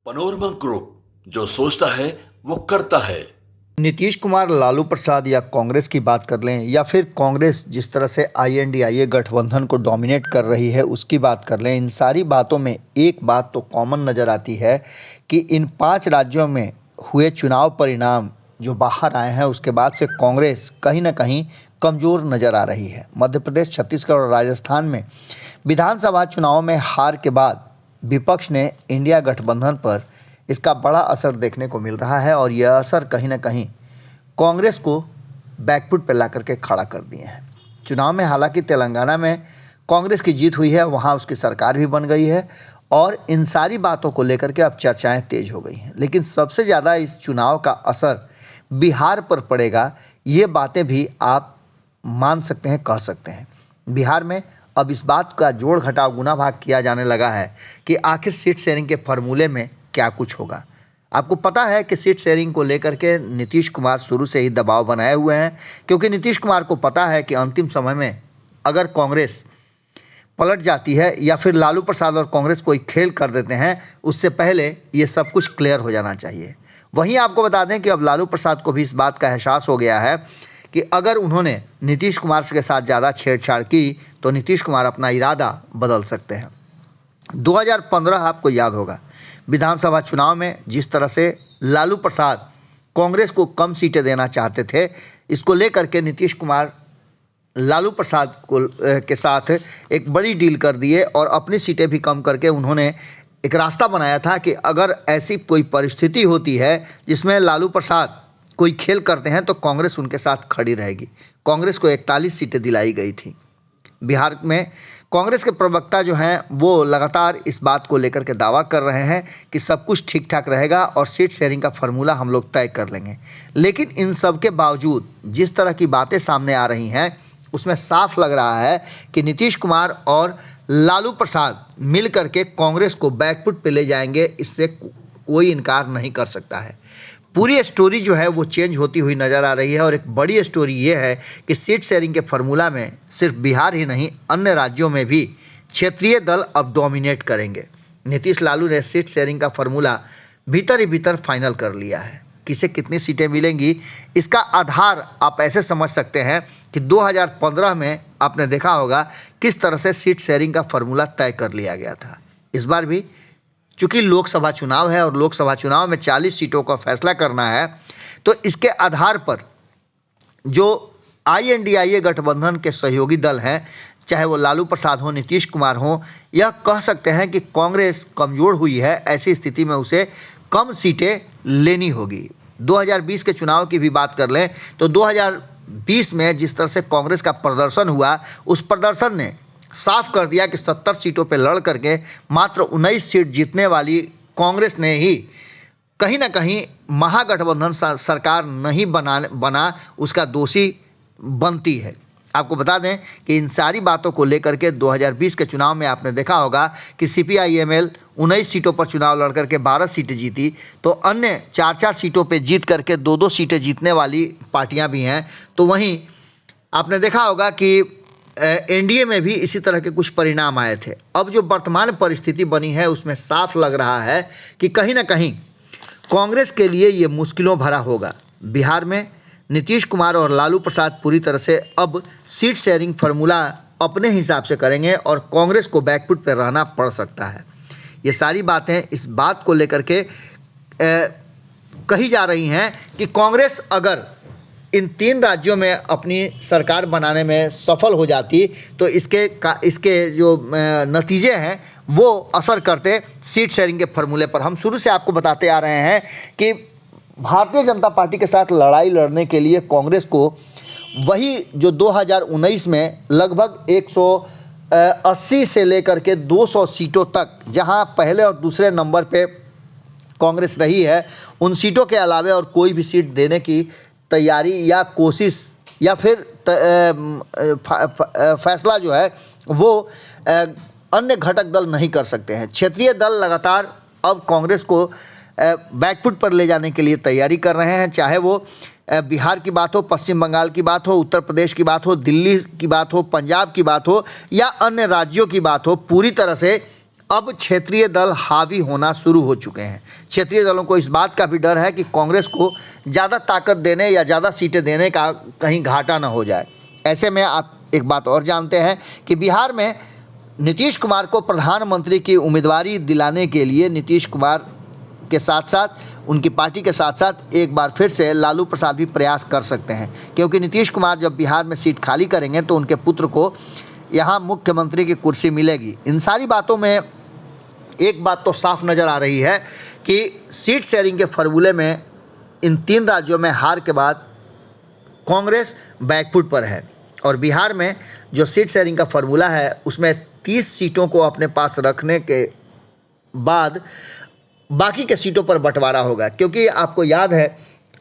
Panorama group, जो सोचता है वो करता है। नीतीश कुमार, लालू प्रसाद या कांग्रेस की बात कर लें, या फिर कांग्रेस जिस तरह से INDIA गठबंधन को डोमिनेट कर रही है उसकी बात कर लें, इन सारी बातों में एक बात तो कॉमन नज़र आती है कि इन 5 राज्यों में हुए चुनाव परिणाम जो बाहर आए हैं उसके बाद से कांग्रेस कहीं ना कहीं कमज़ोर नज़र आ रही है। मध्य प्रदेश, छत्तीसगढ़ और राजस्थान में विधानसभा चुनाव में हार के बाद विपक्ष ने इंडिया गठबंधन पर इसका बड़ा असर देखने को मिल रहा है और यह असर कहीं ना कहीं कांग्रेस को बैकफुट पर ला करके खड़ा कर दिए हैं। चुनाव में हालांकि तेलंगाना में कांग्रेस की जीत हुई है, वहां उसकी सरकार भी बन गई है और इन सारी बातों को लेकर के अब चर्चाएं तेज हो गई हैं। लेकिन सबसे ज़्यादा इस चुनाव का असर बिहार पर पड़ेगा, ये बातें भी आप मान सकते हैं, कह सकते हैं। बिहार में अब इस बात का जोड़ घटाव गुना भाग किया जाने लगा है कि आखिर सीट शेयरिंग के फॉर्मूले में क्या कुछ होगा। आपको पता है कि सीट शेयरिंग को लेकर के नीतीश कुमार शुरू से ही दबाव बनाए हुए हैं, क्योंकि नीतीश कुमार को पता है कि अंतिम समय में अगर कांग्रेस पलट जाती है या फिर लालू प्रसाद और कांग्रेस कोई खेल कर देते हैं, उससे पहले ये सब कुछ क्लियर हो जाना चाहिए। वहीं आपको बता दें कि अब लालू प्रसाद को भी इस बात का एहसास हो गया है कि अगर उन्होंने नीतीश कुमार के साथ ज़्यादा छेड़छाड़ की तो नीतीश कुमार अपना इरादा बदल सकते हैं। 2015 आपको याद होगा, विधानसभा चुनाव में जिस तरह से लालू प्रसाद कांग्रेस को कम सीटें देना चाहते थे, इसको लेकर के नीतीश कुमार लालू प्रसाद को के साथ एक बड़ी डील कर दिए और अपनी सीटें भी कम करके उन्होंने एक रास्ता बनाया था कि अगर ऐसी कोई परिस्थिति होती है जिसमें लालू प्रसाद कोई खेल करते हैं तो कांग्रेस उनके साथ खड़ी रहेगी। कांग्रेस को 41 सीटें दिलाई गई थी। बिहार में कांग्रेस के प्रवक्ता जो हैं वो लगातार इस बात को लेकर के दावा कर रहे हैं कि सब कुछ ठीक ठाक रहेगा और सीट शेयरिंग का फार्मूला हम लोग तय कर लेंगे। लेकिन इन सब के बावजूद जिस तरह की बातें सामने आ रही हैं उसमें साफ लग रहा है कि नीतीश कुमार और लालू प्रसाद मिल करके कांग्रेस को बैकफुट पे ले जाएंगे, इससे कोई इनकार नहीं कर सकता है। पूरी स्टोरी जो है वो चेंज होती हुई नज़र आ रही है और एक बड़ी स्टोरी ये है कि सीट शेयरिंग के फार्मूला में सिर्फ बिहार ही नहीं, अन्य राज्यों में भी क्षेत्रीय दल अब डोमिनेट करेंगे। नीतीश लालू ने सीट शेयरिंग का फार्मूला भीतर ही भीतर फाइनल कर लिया है। किसे कितनी सीटें मिलेंगी इसका आधार आप ऐसे समझ सकते हैं कि 2015 में आपने देखा होगा किस तरह से सीट शेयरिंग का फार्मूला तय कर लिया गया था। इस बार भी चूँकि लोकसभा चुनाव है और लोकसभा चुनाव में 40 सीटों का फैसला करना है, तो इसके आधार पर जो INDIA गठबंधन के सहयोगी दल हैं, चाहे वो लालू प्रसाद हो, नीतीश कुमार हो, यह कह सकते हैं कि कांग्रेस कमज़ोर हुई है, ऐसी स्थिति में उसे कम सीटें लेनी होगी। 2020 के चुनाव की भी बात कर लें तो 2020 में जिस तरह से कांग्रेस का प्रदर्शन हुआ, उस प्रदर्शन ने साफ कर दिया कि 70 सीटों पर लड़ करके मात्र 19 सीट जीतने वाली कांग्रेस ने ही कहीं ना कहीं महागठबंधन सरकार नहीं बना उसका दोषी बनती है। आपको बता दें कि इन सारी बातों को लेकर के 2020 के चुनाव में आपने देखा होगा कि CPI-ML 19 सीटों पर चुनाव लड़ करके 12 सीटें जीती, तो अन्य 4-4 सीटों पर जीत करके 2-2 सीटें जीतने वाली पार्टियां भी हैं। तो वहीं आपने देखा होगा कि NDA में भी इसी तरह के कुछ परिणाम आए थे। अब जो वर्तमान परिस्थिति बनी है उसमें साफ लग रहा है कि कहीं ना कहीं कांग्रेस के लिए ये मुश्किलों भरा होगा। बिहार में नीतीश कुमार और लालू प्रसाद पूरी तरह से अब सीट शेयरिंग फार्मूला अपने हिसाब से करेंगे और कांग्रेस को बैकफुट पर रहना पड़ सकता है। ये सारी बातें इस बात को लेकर के कही जा रही हैं कि कांग्रेस अगर इन 3 राज्यों में अपनी सरकार बनाने में सफल हो जाती तो इसके जो नतीजे हैं वो असर करते सीट शेयरिंग के फार्मूले पर। हम शुरू से आपको बताते आ रहे हैं कि भारतीय जनता पार्टी के साथ लड़ाई लड़ने के लिए कांग्रेस को वही जो 2019 में लगभग 180 से लेकर के 200 सीटों तक, जहां पहले और दूसरे नंबर पे कांग्रेस रही है, उन सीटों के अलावे और कोई भी सीट देने की तैयारी या कोशिश या फिर फैसला जो है वो अन्य घटक दल नहीं कर सकते हैं। क्षेत्रीय दल लगातार अब कांग्रेस को बैकफुट पर ले जाने के लिए तैयारी कर रहे हैं, चाहे वो बिहार की बात हो, पश्चिम बंगाल की बात हो, उत्तर प्रदेश की बात हो, दिल्ली की बात हो, पंजाब की बात हो या अन्य राज्यों की बात हो। पूरी तरह से अब क्षेत्रीय दल हावी होना शुरू हो चुके हैं। क्षेत्रीय दलों को इस बात का भी डर है कि कांग्रेस को ज़्यादा ताकत देने या ज़्यादा सीटें देने का कहीं घाटा न हो जाए। ऐसे में आप एक बात और जानते हैं कि बिहार में नीतीश कुमार को प्रधानमंत्री की उम्मीदवारी दिलाने के लिए नीतीश कुमार के साथ साथ उनकी पार्टी के साथ साथ एक बार फिर से लालू प्रसाद भी प्रयास कर सकते हैं, क्योंकि नीतीश कुमार जब बिहार में सीट खाली करेंगे तो उनके पुत्र को यहाँ मुख्यमंत्री की कुर्सी मिलेगी। इन सारी बातों में एक बात तो साफ नज़र आ रही है कि सीट शेयरिंग के फॉर्मूले में इन 3 राज्यों में हार के बाद कांग्रेस बैकफुट पर है और बिहार में जो सीट शेयरिंग का फॉर्मूला है उसमें 30 सीटों को अपने पास रखने के बाद बाकी के सीटों पर बंटवारा होगा, क्योंकि आपको याद है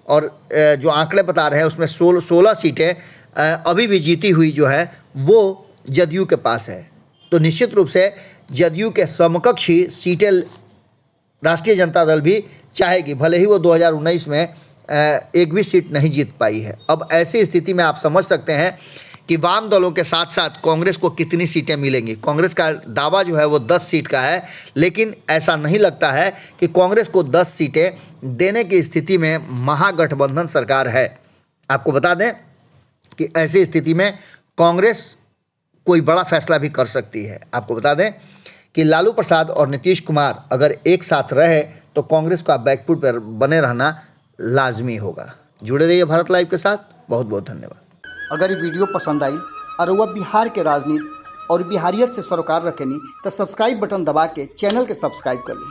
और जो आंकड़े बता रहे हैं उसमें 16 सीटें अभी भी जीती हुई जो है वो जदयू के पास है। तो निश्चित रूप से जदयू के समकक्षी सीटें राष्ट्रीय जनता दल भी चाहेगी, भले ही वो 2019 में एक भी सीट नहीं जीत पाई है। अब ऐसी स्थिति में आप समझ सकते हैं कि वाम दलों के साथ साथ कांग्रेस को कितनी सीटें मिलेंगी। कांग्रेस का दावा जो है वो 10 सीट का है, लेकिन ऐसा नहीं लगता है कि कांग्रेस को 10 सीटें देने की स्थिति में महागठबंधन सरकार है। आपको बता दें कि ऐसी स्थिति में कांग्रेस कोई बड़ा फैसला भी कर सकती है। आपको बता दें कि लालू प्रसाद और नीतीश कुमार अगर एक साथ रहे तो कांग्रेस का बैकफुट पर बने रहना लाजमी होगा। जुड़े रहिए भारत लाइव के साथ। बहुत बहुत धन्यवाद। अगर ये वीडियो पसंद आई और वह बिहार के राजनीति और बिहारियत से सरोकार रखेनी तो सब्सक्राइब बटन दबा के चैनल के सब्सक्राइब कर ली।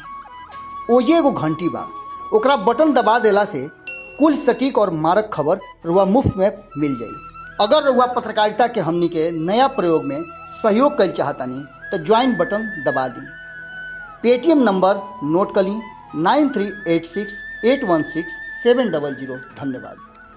ओजे एगो घंटी बा, ओकरा बटन दबा देला से कुल सटीक और मारक खबर रुआ मुफ्त में मिल जाई। अगर रुआ पत्रकारिता के हमनी के नया प्रयोग में सहयोग कर चाहतानी तो ज्वाइन बटन दबा दी। पेटीएम नंबर नोट कर ली 9386816700। धन्यवाद।